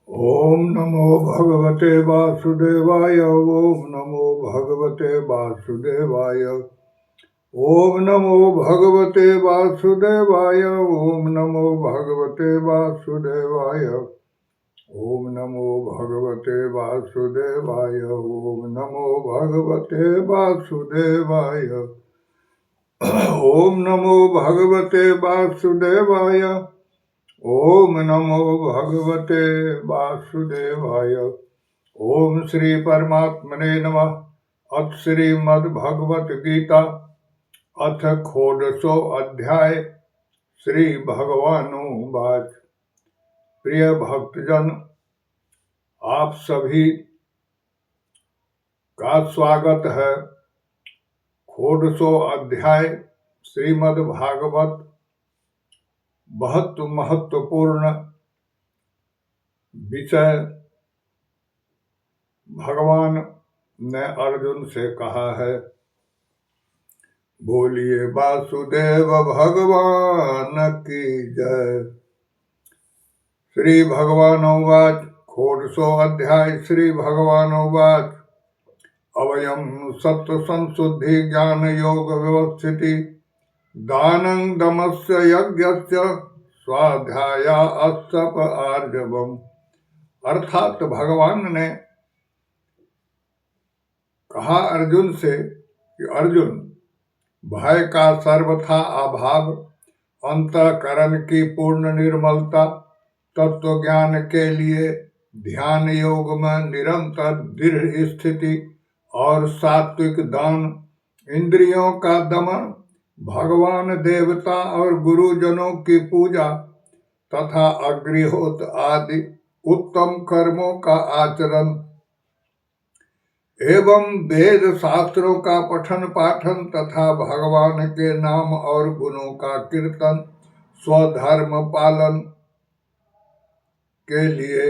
ओम नमो भगवते वासुदेवाय। ओम नमो भगवते वासुदेवाय। ओम नमो भगवते वासुदेवाय। ओम नमो भगवते वासुदेवाय। ओम नमो भगवते वासुदेवाय। ओम नमो भगवते वासुदेवाय। ओम नमो भगवते वासुदेवाय। ओम नमो भगवते वासुदेवाय। ओम श्री परमात्मने नमः। अथ श्रीमद्भगवत गीता अथ षोडशो अध्याय। श्री भगवानुवाच। प्रिय भक्तजन, आप सभी का स्वागत है। षोडशो अध्याय श्रीमद्भागवत बहुत महत्वपूर्ण विषय भगवान ने अर्जुन से कहा है। बोलिए वासुदेव भगवान की जय। श्री भगवानुवाच। षोडशो अध्याय श्री भगवानुवाच। अवयं सत्व संशुद्धि ज्ञान योग व्यवस्थिति दानं दमस्य यज्ञस्य स्वाध्याया अस्तप आर्जवम्। अर्थात भगवान ने कहा अर्जुन से कि अर्जुन, भय का सर्वथा अभाव, अंतःकरण की पूर्ण निर्मलता, तत्व ज्ञान के लिए ध्यान योग में निरंतर दृढ़ स्थिति और सात्विक दान, इंद्रियों का दमन, भगवान देवता और गुरुजनों की पूजा तथा अग्निहोत्र आदि उत्तम कर्मों का आचरण एवं वेद शास्त्रों का पठन पाठन तथा भगवान के नाम और गुणों का कीर्तन, स्वधर्म पालन के लिए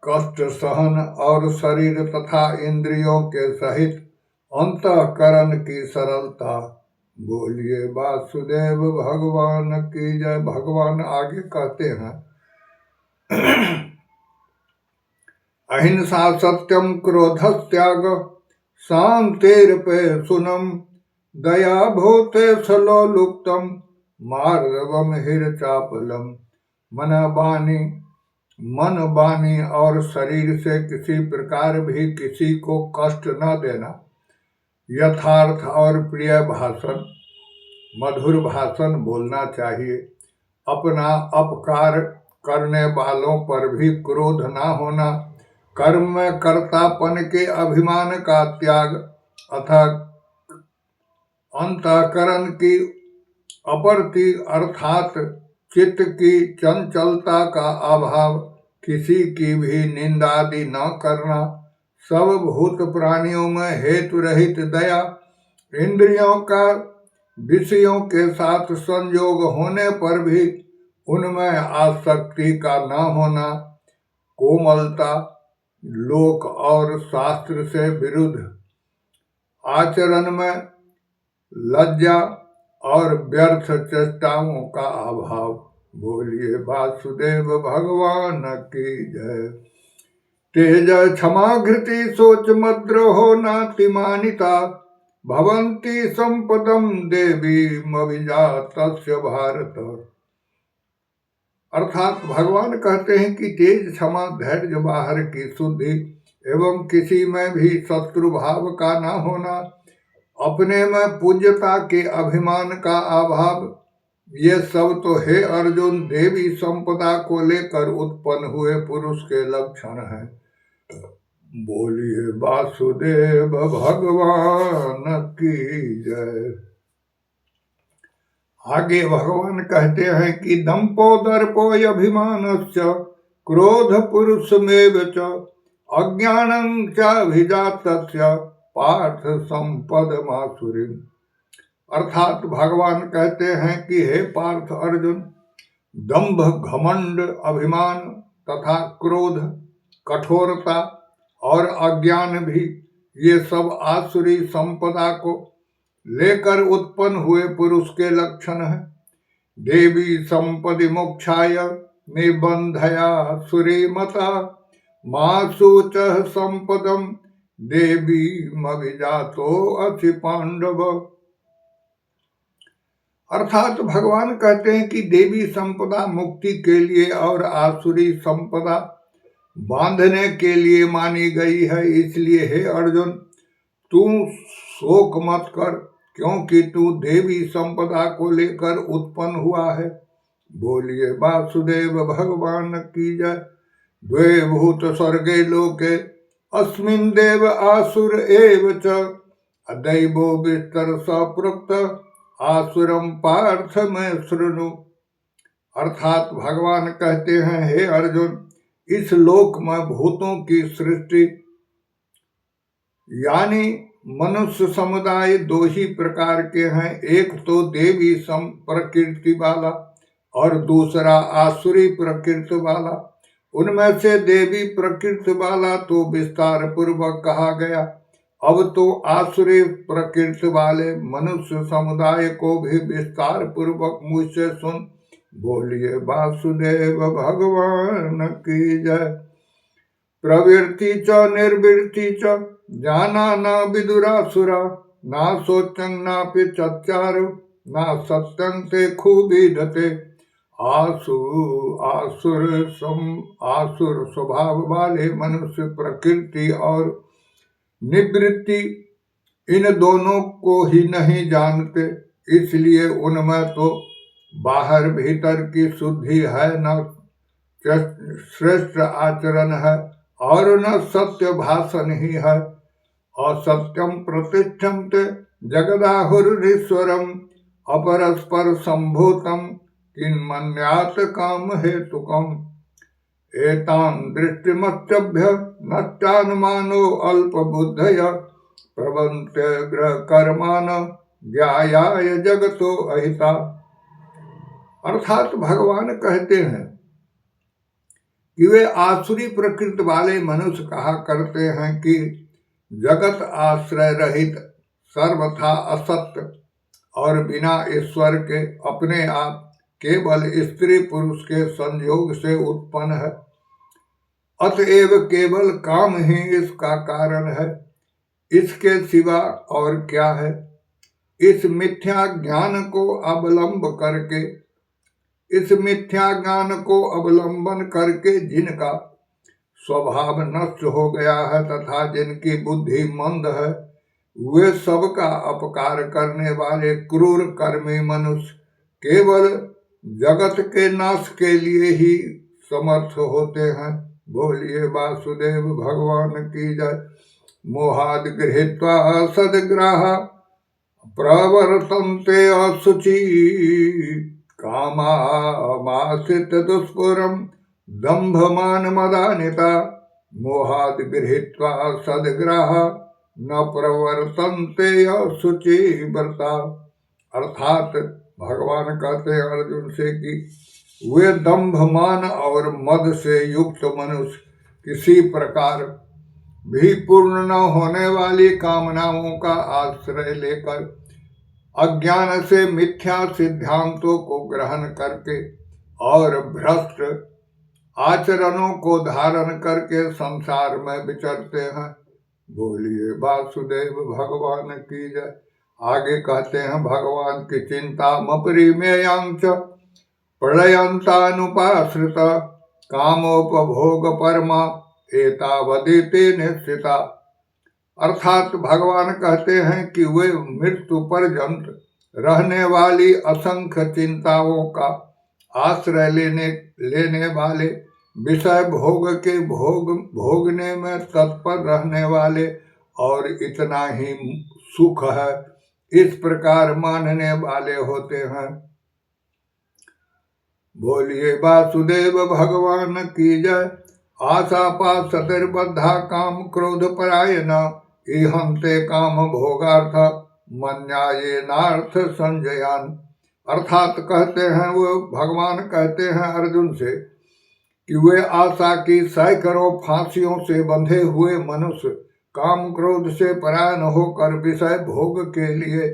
कष्ट सहन और शरीर तथा इंद्रियों के सहित अंतःकरण की सरलता। बोलिए वासुदेव भगवान की जय। भगवान आगे कहते हैं, अहिंसा सत्यम क्रोधस्त्याग शांतिर्पे सुनम दया भूते सलोलुप्तम मार्गवम हिरचापलम। मन वाणी और शरीर से किसी प्रकार भी किसी को कष्ट न देना, यथार्थ और प्रिय भाषण, मधुर भाषण बोलना चाहिए। अपना अपकार करने वालों पर भी क्रोध ना होना, कर्म में कर्तापन के अभिमान का त्याग, अथा अंतःकरण की अपर्ति अर्थात चित्त की चंचलता का अभाव, किसी की भी निंदादि न करना, सब भूत प्राणियों में हेतु रहित दया, इंद्रियों का विषयों के साथ संयोग होने पर भी उनमें आसक्ति का न होना, कोमलता, लोक और शास्त्र से विरुद्ध आचरण में लज्जा और व्यर्थ चेष्टाओं का अभाव। बोलिए वासुदेव भगवान की जय। तेज क्षमा घृति सोच मद्रोहो नातिमानिता भवन्ति संपदम देवी मविजातस्य भारत। अर्थात भगवान कहते हैं कि तेज क्षमा धैर्य बाहर की शुद्धि एवं किसी में भी शत्रु भाव का न होना, अपने में पूज्यता के अभिमान का अभाव, ये सब तो हे अर्जुन देवी संपदा को लेकर उत्पन्न हुए पुरुष के लक्षण हैं। बोलिए वासुदेव भगवान की जय। आगे भगवान कहते हैं कि दंपो दर्पो अभिमानस्य क्रोध पुरुषमेव च अज्ञानं च अभिजातस्य पार्थ संपद मासुरीम। अर्थात भगवान कहते हैं कि हे पार्थ अर्जुन, दंभ घमंड अभिमान तथा क्रोध, कठोरता और अज्ञान भी ये सब आसुरी संपदा को लेकर उत्पन्न हुए पुरुष के लक्षण हैं। देवी संपदि मोक्षाय निबंधया सुरीमता माँ शोचः संपदम देवी मभिजातो असि पांडव। अर्थात भगवान कहते हैं कि देवी संपदा मुक्ति के लिए और आसुरी संपदा बांधने के लिए मानी गई है। इसलिए हे अर्जुन, तू शोक मत कर, क्योंकि तू देवी संपदा को लेकर उत्पन्न हुआ है। बोलिए वासुदेव भगवान की जय। द्वे भूत स्वर्गे लोके अस्मिन् देव आसुर एव च अदैवो विस्तर सप्रोक्त आसुरम पार्थ में शृणु। अर्थात भगवान कहते हैं, हे अर्जुन, इस लोक में भूतों की सृष्टि यानी मनुष्य समुदाय दो ही प्रकार के हैं। एक तो देवी सम प्रकृति वाला और दूसरा आसुरी प्रकृति वाला। उनमें से देवी प्रकृति वाला तो विस्तार पूर्वक कहा गया। अब तो आसुरी प्रकृति वाले मनुष्य समुदाय को भी विस्तार पूर्वक मुझसे सुन। बोलिए वासुदेव भगवान की जय। प्रवृत्ति च निर्वृत्ति च जाना न विदुरासुरा ना सोचं नापि चचार ना सत्यं ते खूबीधते। आसुर स्वभाव वाले मनुष्य प्रकृति और निवृत्ति इन दोनों को ही नहीं जानते, इसलिए उनमें तो बाहर भीतर की शुद्धि है, न श्रेष्ठ आचरण है और न सत्य भाषण ही है। असत्यम प्रतिष्ठन्ते जगदाहुरीश्वरम अपरस्पर संभूतम किन्मन्यात् काम हेतुकम। एतान दृष्टिमत्यभ्य नष्टानुमानो अल्पबुद्धय प्रबन्त्यग्र कर्मान ज्ञायाय जगतो अहिता। अर्थात भगवान कहते हैं कि वे आसुरी प्रकृति वाले मनुष्य कहा करते हैं कि जगत आश्रय रहित, सर्वथा असत्य और बिना ईश्वर के अपने आप केवल स्त्री पुरुष के संयोग से उत्पन्न है। अतएव केवल काम ही इसका कारण है, इसके सिवा और क्या है। इस मिथ्या ज्ञान को अवलंबन करके जिनका स्वभाव नष्ट हो गया है तथा जिनकी बुद्धि मंद है, वे सबका अपकार करने वाले क्रूर कर्मी मनुष्य केवल जगत के नाश के लिए ही समर्थ होते हैं। बोलिए वासुदेव भगवान की जय। मोहाद गृहीत्वा सद्ग्राहा प्रवर्तन्ते असुचि कामाश्रित दुष्पुरम दंभमान मदानिता। मोहाद गृहीत्वा सद्ग्राहा न प्रवर्तन्ते असुचि व्रता। अर्थात भगवान कहते हैं अर्जुन से कि वे दंभमान और मद से युक्त मनुष्य किसी प्रकार भी पूर्ण न होने वाली कामनाओं का आश्रय लेकर अज्ञान से मिथ्या सिद्धांतों को ग्रहण करके और भ्रष्ट आचरणों को धारण करके संसार में विचरते हैं। बोलिए वासुदेव भगवान की जय। आगे कहते हैं भगवान की चिंता मपरिमेयांच प्रलयंतानुपाश्रित कामोपभोग परमा एतावदिति निश्चिता। अर्थात भगवान कहते हैं कि वे मृत्यु पर्यंत रहने वाली असंख्य चिंताओं का आश्रय लेने वाले, विषय भोग के भोगने में तत्पर रहने वाले और इतना ही सुख है इस प्रकार मानने वाले होते हैं। बोलिए वासुदेव भगवान की जय। आशा पास सतिर्बद्धा काम क्रोध परायण इहंते काम भोगार्थ मन्याये नार्थ संजयान। अर्थात कहते हैं वो भगवान कहते हैं अर्जुन से कि वे आशा की सैकड़ों फांसियों से बंधे हुए मनुष्य काम क्रोध से परायण होकर विषय भोग के लिए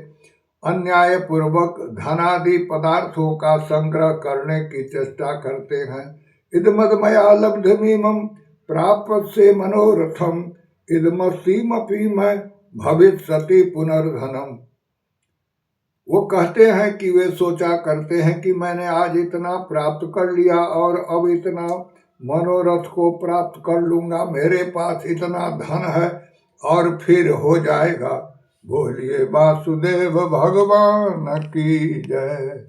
अन्याय पूर्वक धनादि पदार्थों का संग्रह करने की चेष्टा करते हैं। इदमद मया लब्धमीमं प्राप्त से मनोरथम इदमसीमपि मैं भविष्यति पुनर्धनम। वो कहते हैं कि वे सोचा करते हैं कि मैंने आज इतना प्राप्त कर लिया और अब इतना मनोरथ को प्राप्त कर लूंगा, मेरे पास इतना धन है और फिर हो जाएगा। बोलिए वासुदेव भगवान की जय।